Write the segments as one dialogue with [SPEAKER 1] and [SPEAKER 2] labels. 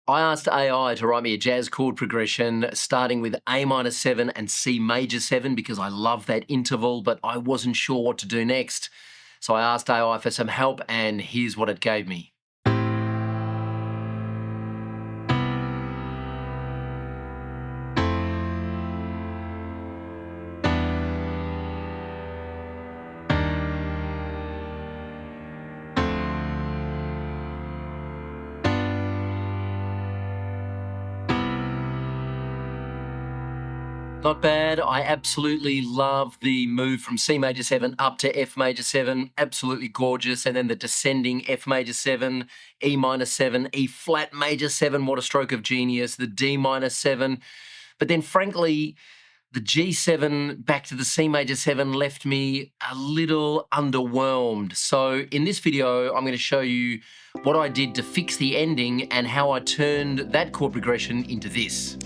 [SPEAKER 1] I asked AI to write me a jazz chord progression starting with Am7 and Cmaj7 because I love that interval, but I wasn't sure what to do next. So I asked AI for some help, and here's what it gave me. Not bad. I absolutely love the move from C major 7 up to F major 7. Absolutely gorgeous. And then the descending F major 7, E minor 7, E flat major 7. What a stroke of genius. The D minor 7. But then, frankly, the G7 back to the C major 7 left me a little underwhelmed. So in this video, I'm going to show you what I did to fix the ending and how I turned that chord progression into this.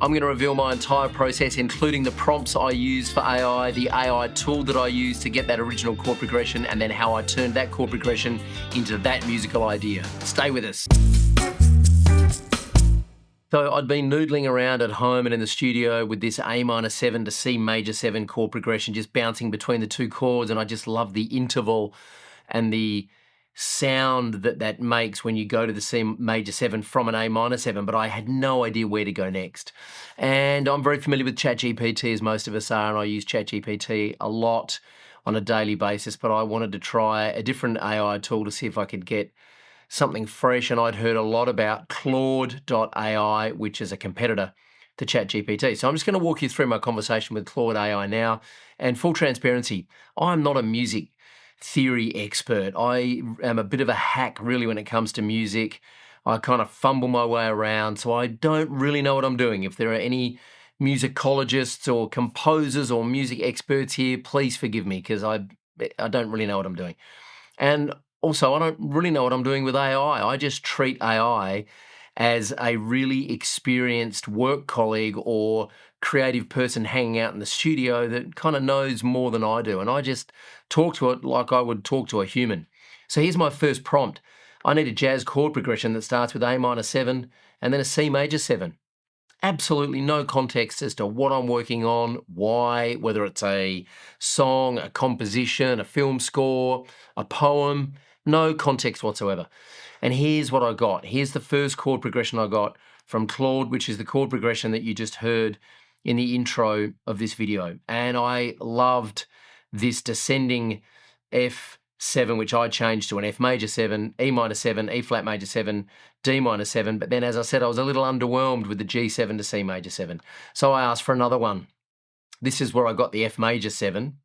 [SPEAKER 1] I'm going to reveal my entire process, including the prompts I used for AI, the AI tool that I used to get that original chord progression, and then how I turned that chord progression into that musical idea. Stay with us. So I'd been noodling around at home and in the studio with this A-7 to C major 7 chord progression, just bouncing between the two chords, and I just love the interval and the sound that makes when you go to the C major 7 from an A-7, but I had no idea where to go next. And I'm very familiar with ChatGPT, as most of us are, and I use ChatGPT a lot on a daily basis, but I wanted to try a different AI tool to see if I could get something fresh, and I'd heard a lot about Claude.ai, which is a competitor to ChatGPT. So I'm just going to walk you through my conversation with Claude AI now. And full transparency, I'm not a music theory expert. I am a bit of a hack, really, when it comes to music. I kind of fumble my way around, so I don't really know what I'm doing. If there are any musicologists or composers or music experts here, please forgive me, because I don't really know what I'm doing. And also, I don't really know what I'm doing with AI. I just treat AI as a really experienced work colleague or creative person hanging out in the studio that kind of knows more than I do. And I just talk to it like I would talk to a human. So here's my first prompt. I need a jazz chord progression that starts with A-7 and then a C major 7. Absolutely no context as to what I'm working on, why, whether it's a song, a composition, a film score, a poem, no context whatsoever. And here's what I got. Here's the first chord progression I got from Claude, which is the chord progression that you just heard in the intro of this video. And I loved this descending F7, which I changed to an F major 7, E minor 7, E flat major 7, D minor 7. But then, as I said, I was a little underwhelmed with the G7 to C major 7. So I asked for another one. This is where I got the F major 7.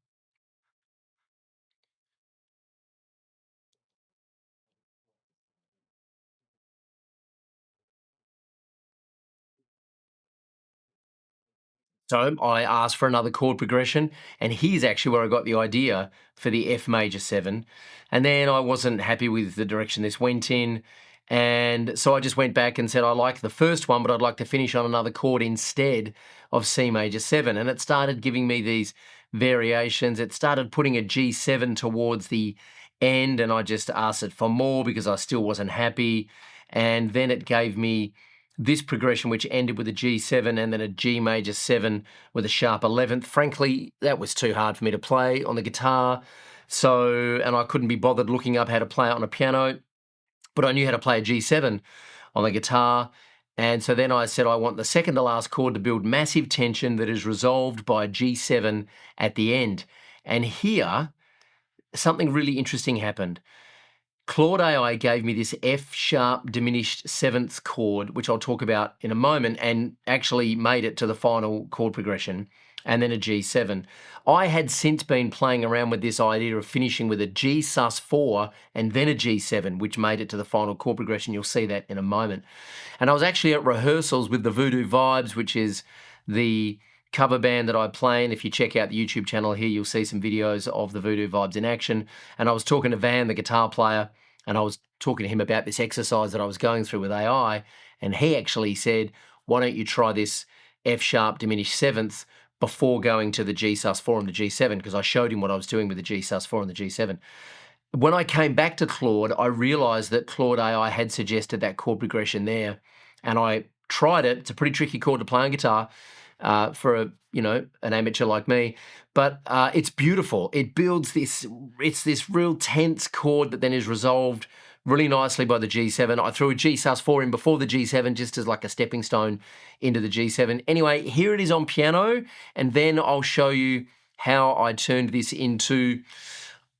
[SPEAKER 1] So I asked for another chord progression, and here's actually where I got the idea for the F major 7. And then I wasn't happy with the direction this went in, and so I just went back and said I like the first one, but I'd like to finish on another chord instead of C major 7. And it started giving me these variations. It started putting a G7 towards the end, and I just asked it for more because I still wasn't happy. And then it gave me this progression, which ended with a G7 and then a G major 7 with a sharp 11th. Frankly, that was too hard for me to play on the guitar. So, and I couldn't be bothered looking up how to play it on a piano, but I knew how to play a G7 on the guitar. And so then I said, I want the second to last chord to build massive tension that is resolved by a G7 at the end. And here, something really interesting happened. Claude AI gave me this F sharp diminished 7th chord, which I'll talk about in a moment, and actually made it to the final chord progression. and then a G7. I had since been playing around with this idea of finishing with a G sus4 and then a G7, which made it to the final chord progression. You'll see that in a moment. And I was actually at rehearsals with the Voodoo Vibes, which is the cover band that I play in. If you check out the YouTube channel here, you'll see some videos of the Voodoo Vibes in action. And I was talking to Van, the guitar player, and I was talking to him about this exercise that I was going through with AI. And he actually said, why don't you try this F sharp diminished seventh before going to the G sus4 and the G7, because I showed him what I was doing with the G sus4 and the G7. When I came back to Claude, I realized that Claude AI had suggested that chord progression there, and I tried it. It's a pretty tricky chord to play on guitar for an amateur like me, but it's beautiful. It builds it's this real tense chord that then is resolved really nicely by the G7. I threw a G sus4 in before the G7 just as like a stepping stone into the G7. Anyway, here it is on piano, and then I'll show you how I turned this into,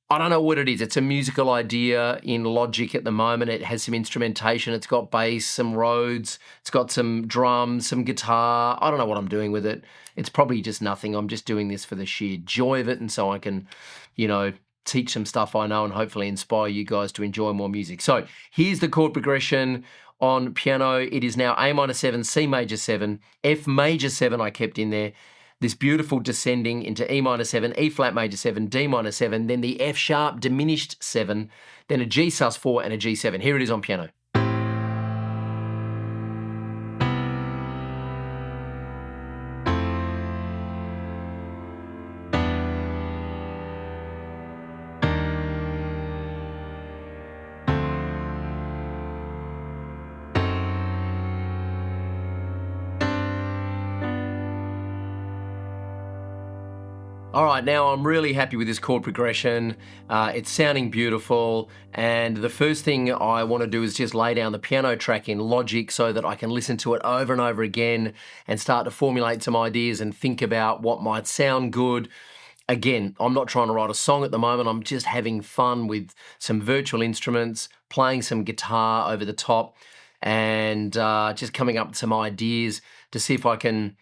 [SPEAKER 1] I don't know what it is. It's a musical idea in Logic at the moment. It has some instrumentation. It's got bass, some Rhodes. It's got some drums, some guitar. I don't know what I'm doing with it. It's probably just nothing. I'm just doing this for the sheer joy of it, and so I can, teach some stuff I know and hopefully inspire you guys to enjoy more music. So here's the chord progression on piano. It is now Am7, Cmaj7, F major7 I kept in there. This beautiful descending into E7, E flat major 7, D7, then the F sharp diminished 7, then a G sus4 and a G7. Here it is on piano. All right, now I'm really happy with this chord progression. It's sounding beautiful, and the first thing I want to do is just lay down the piano track in Logic so that I can listen to it over and over again and start to formulate some ideas and think about what might sound good. Again, I'm not trying to write a song at the moment. I'm just having fun with some virtual instruments, playing some guitar over the top, and just coming up with some ideas to see if I can,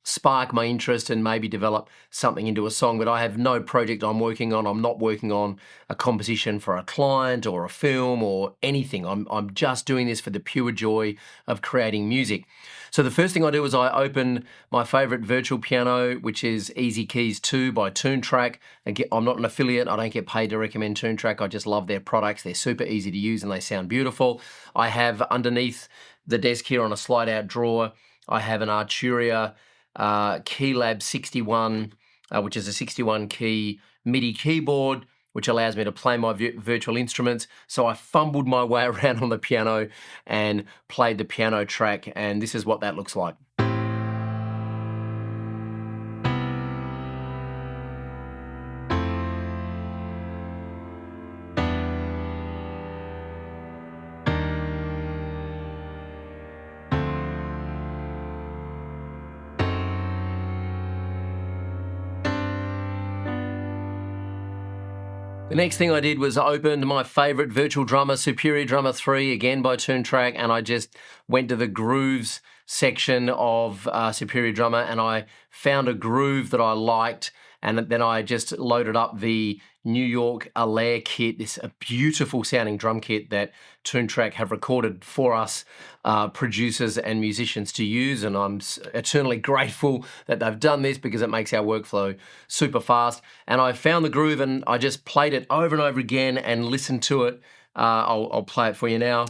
[SPEAKER 1] spark my interest and maybe develop something into a song. But I have no project I'm working on. I'm not working on a composition for a client or a film or anything. I'm just doing this for the pure joy of creating music. So the first thing I do is I open my favorite virtual piano, which is Easy Keys 2 by Toontrack. Again, I'm not an affiliate. I don't get paid to recommend Toontrack. I just love their products. They're super easy to use and they sound beautiful. I have underneath the desk here on a slide out drawer, I have an Arturia Keylab 61, which is a 61 key MIDI keyboard, which allows me to play my virtual instruments. So I fumbled my way around on the piano and played the piano track, and this is what that looks like. The next thing I did was I opened my favorite virtual drummer, Superior Drummer 3, again by Toontrack, and I just went to the grooves section of Superior Drummer, and I found a groove that I liked, and then I just loaded up the New York Alaire kit, this beautiful sounding drum kit that Toontrack have recorded for us producers and musicians to use, and I'm eternally grateful that they've done this because it makes our workflow super fast. And I found the groove and I just played it over and over again and listened to it. I'll play it for you now.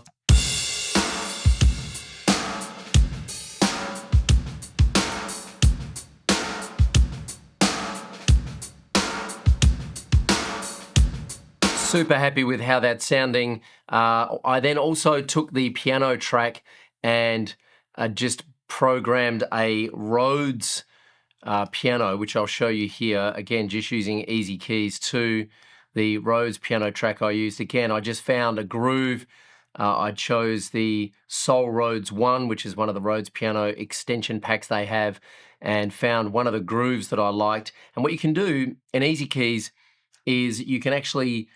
[SPEAKER 1] Super happy with how that's sounding. I then also took the piano track and just programmed a Rhodes piano, which I'll show you here. Again, just using Easy Keys 2, the Rhodes piano track I used. Again, I just found a groove. I chose the Soul Rhodes 1, which is one of the Rhodes piano extension packs they have, and found one of the grooves that I liked. And what you can do in Easy Keys is you can actually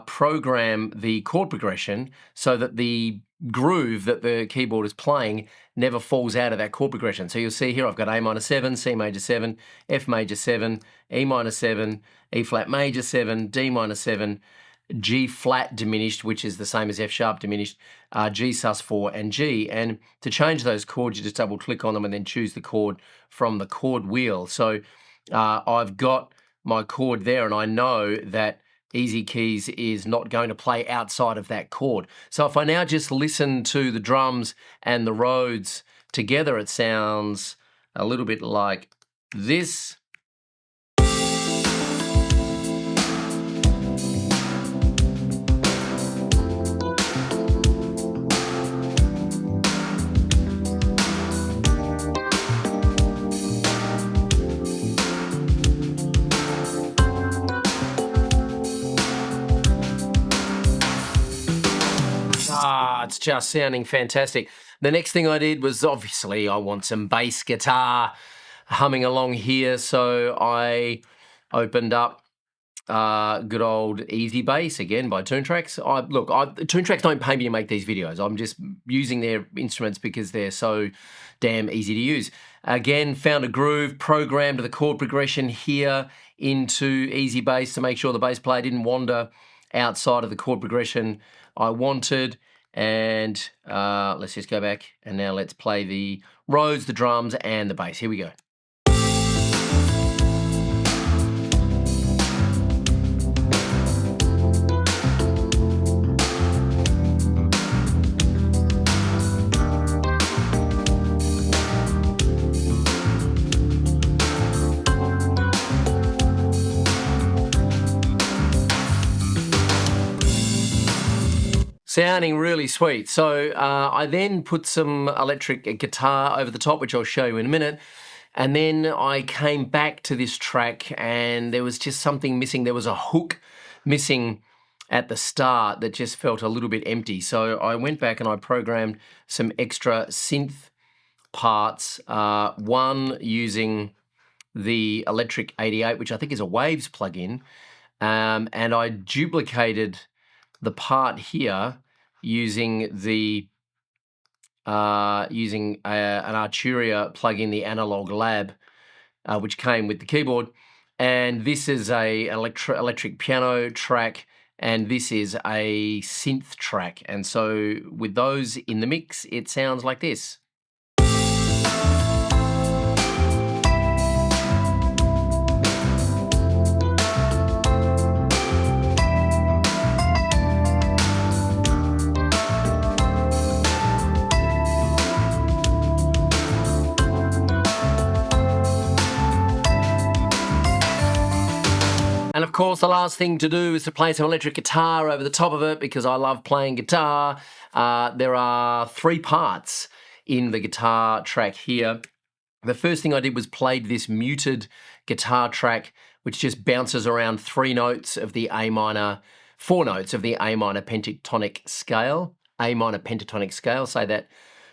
[SPEAKER 1] program the chord progression so that the groove that the keyboard is playing never falls out of that chord progression. So you'll see here I've got A minor 7, C major 7, F major 7, E minor 7, E flat major 7, D minor 7, G flat diminished, which is the same as F sharp diminished, G sus4 and G. And to change those chords, you just double click on them and then choose the chord from the chord wheel. So I've got my chord there and I know that Easy Keys is not going to play outside of that chord. So if I now just listen to the drums and the Rhodes together, it sounds a little bit like this. It's just sounding fantastic. The next thing I did was obviously I want some bass guitar humming along here, so I opened up good old Easy Bass again by Toontracks. Toontracks don't pay me to make these videos. I'm just using their instruments because they're so damn easy to use. Again, found a groove, programmed the chord progression here into Easy Bass to make sure the bass player didn't wander outside of the chord progression I wanted. And let's just go back and now let's play the Rhodes, the drums, and the bass. Here we go. Sounding really sweet. So I then put some electric guitar over the top, which I'll show you in a minute. And then I came back to this track and there was just something missing. There was a hook missing at the start that just felt a little bit empty. So I went back and I programmed some extra synth parts, one using the Electric 88, which I think is a Waves plugin, and I duplicated the part here using the an Arturia plugin, the Analog Lab, which came with the keyboard. And this is a electric piano track, and this is a synth track. And so with those in the mix, it sounds like this. And of course, the last thing to do is to play some electric guitar over the top of it because I love playing guitar. There are 3 parts in the guitar track here. The first thing I did was played this muted guitar track, which just bounces around 4 notes of the A minor pentatonic scale. A minor pentatonic scale, say that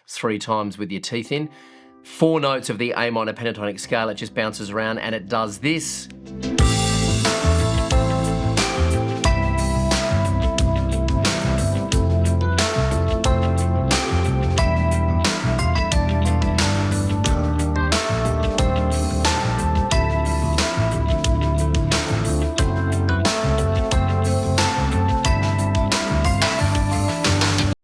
[SPEAKER 1] 3 times with your teeth in. 4 notes of the A minor pentatonic scale, it just bounces around and it does this.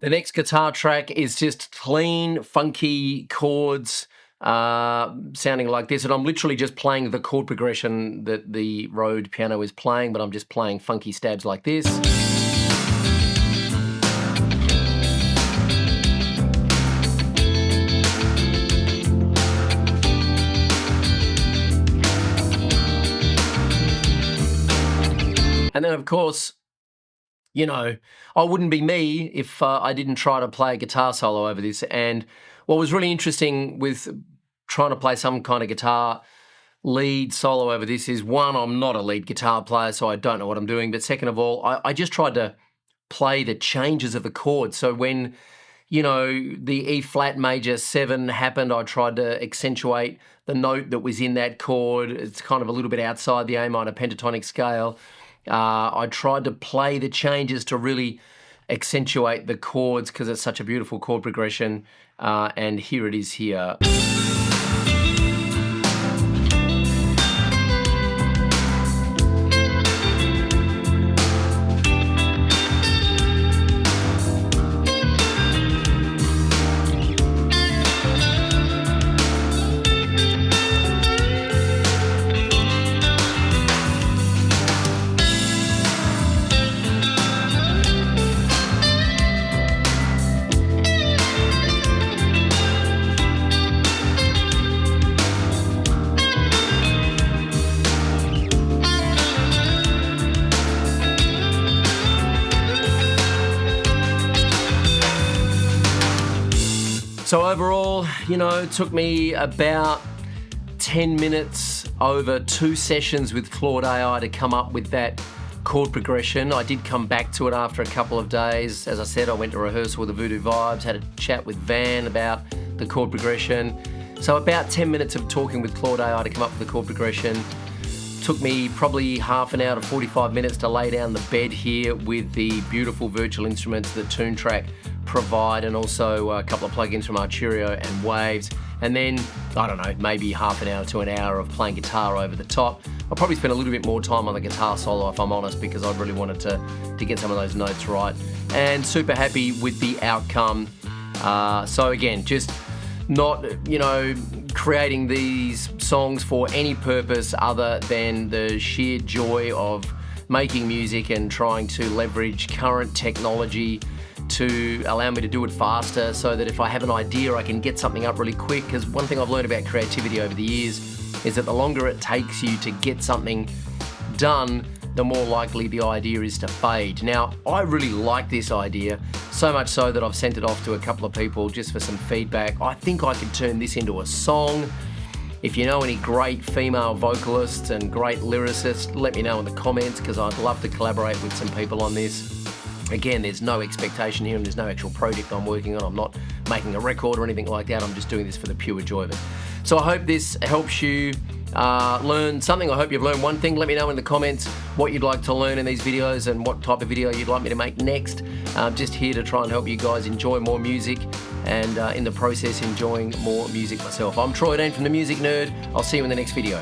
[SPEAKER 1] The next guitar track is just clean, funky chords sounding like this. And I'm literally just playing the chord progression that the Rode piano is playing, but I'm just playing funky stabs like this. And then, of course, you know, I wouldn't be me if I didn't try to play a guitar solo over this. And what was really interesting with trying to play some kind of guitar lead solo over this is, one, I'm not a lead guitar player, so I don't know what I'm doing. But second of all, I just tried to play the changes of the chords. So when, you know, the E flat major 7 happened, I tried to accentuate the note that was in that chord. It's kind of a little bit outside the A minor pentatonic scale. I tried to play the changes to really accentuate the chords because it's such a beautiful chord progression, and here it is here. So overall, it took me about 10 minutes over 2 sessions with Claude AI to come up with that chord progression. I did come back to it after a couple of days. As I said, I went to rehearsal with the Voodoo Vibes, had a chat with Van about the chord progression. So about 10 minutes of talking with Claude AI to come up with the chord progression. Took me probably half an hour to 45 minutes to lay down the bed here with the beautiful virtual instruments that TuneTrack provide, and also a couple of plugins from Arturio and Waves. And then, I don't know, maybe half an hour to an hour of playing guitar over the top. I'll probably spend a little bit more time on the guitar solo if I'm honest, because I really wanted to get some of those notes right. And super happy with the outcome. So again, just not, creating these songs for any purpose other than the sheer joy of making music and trying to leverage current technology to allow me to do it faster, so that if I have an idea, I can get something up really quick. Because one thing I've learned about creativity over the years is that the longer it takes you to get something done, the more likely the idea is to fade. Now, I really like this idea, so much so that I've sent it off to a couple of people just for some feedback. I think I could turn this into a song. If you know any great female vocalists and great lyricists, let me know in the comments, because I'd love to collaborate with some people on this. Again, there's no expectation here and there's no actual project I'm working on. I'm not making a record or anything like that. I'm just doing this for the pure joy of it. So I hope this helps you learn something. I hope you've learned one thing. Let me know in the comments what you'd like to learn in these videos and what type of video you'd like me to make next. I'm just here to try and help you guys enjoy more music, and in the process enjoying more music myself. I'm Troy Dane from The Music Nerd. I'll see you in the next video.